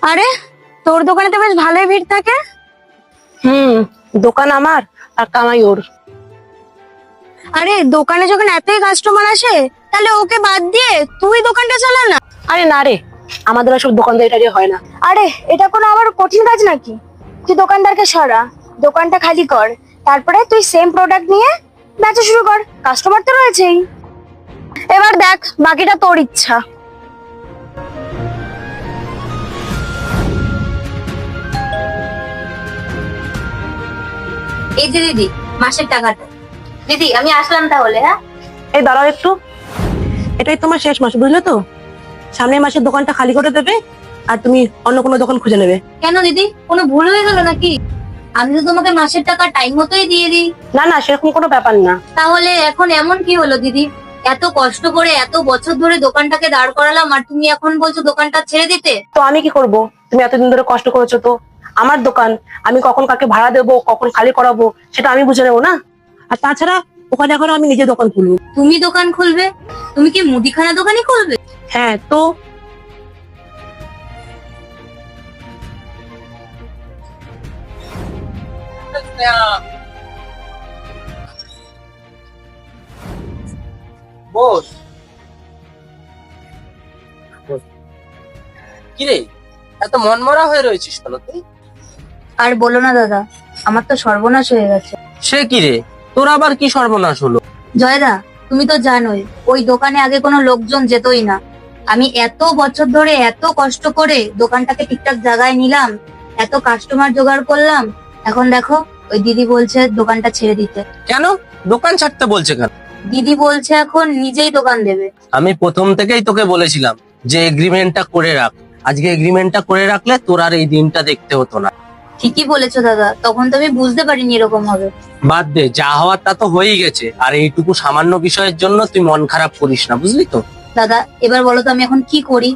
আরে, তোর দোকানে তো বেশ ভালোই ভিড় থাকে। দোকান আমার আর কামাই ওর। আরে, দোকানে যখন এতই কাস্টমার আসে তাহলে ওকে বাদ দিয়ে তুই দোকানটা চালা না। আরে না রে, আমাদের সব দোকানদারি হয় না। আরে, এটা কোনো আবার কঠিন কাজ নাকি? তুই দোকানদারকে সরা, দোকানটা খালি কর, তারপরে তুই সেম প্রোডাক্ট নিয়ে বেচা শুরু কর। কাস্টমার তো রয়েছেই। এবার দেখ, বাকিটা তোর ইচ্ছা। এই যে দিদি, মাসের টাকাটা। দিদি, আমি আসলাম তাহলে। হ্যাঁ, এই দাঁড়াও একটু, এটাই তোমার শেষ মাস, বুঝলে তো? সামনের মাসের দোকানটা খালি করে দেবে আর তুমি অন্য কোনো দোকান খুঁজে নেবে। কেন দিদি, কোনো ভুল হয়ে গেল নাকি? আমি তো তোমাকে মাসের টাকা টাইম মতোই দিয়ে দিই। না না, সেরকম কোনো ব্যাপার না। তাহলে এখন এমন কি হলো দিদি? এত কষ্ট করে এত বছর ধরে দোকানটাকে দাঁড় করালাম আর তুমি এখন বলছো দোকানটা ছেড়ে দিতে? তো আমি কি করব? তুমি এতদিন ধরে কষ্ট করেছো, তো আমার দোকান, আমি কখন কাকে ভাড়া দেবো, কখন খালি করাবো, সেটা আমি বুঝে নেবো না? আর তাছাড়া ওখানে এখন আমি নিজে দোকান খুলবো। তুমি দোকান খুলবে? তুমি কি মুদিখানা দোকানই খুলবে? হ্যাঁ তো। বস, কিরে এত মনমরা হয়ে রয়েছিস কেন তুই? আর বলো না দাদা, আমার তো সর্বনাশ হয়ে গেছে। সে কিরে, তোর আবার কি সর্বনাশ হলো? জয়দা, তুমি তো জানোই ওই দোকানে আগে কোনো লোকজন যেতই না। আমি এত বছর ধরে এত কষ্ট করে দোকানটাকে ঠিকঠাক জায়গায় নিলাম, এত কাস্টমার জোগাড় করলাম, এখন দেখো ওই দিদি বলছে দোকানটা ছেড়ে দিতে। কেন দোকান ছাড়তে বলছে কেন? দিদি বলছে এখন নিজেই দোকান দেবে। আমি প্রথম থেকেই তোকে বলেছিলাম যে এগ্রিমেন্টটা করে রাখ। আজকে এগ্রিমেন্টটা করে রাখলে তোর আর এই দিনটা দেখতে হতো না। ঠিকই বলেছো দাদা, তখন তো আমি বুঝতে পারিনি এরকম হবে। বাদ দে, যা হওয়ার তা তো হয়েই গেছে। আর এইটুকু সামান্য বিষয়ের জন্য তুই মন খারাপ করিস না, বুঝলি তো? দাদা, এবার বলো তো আমি এখন কি করি?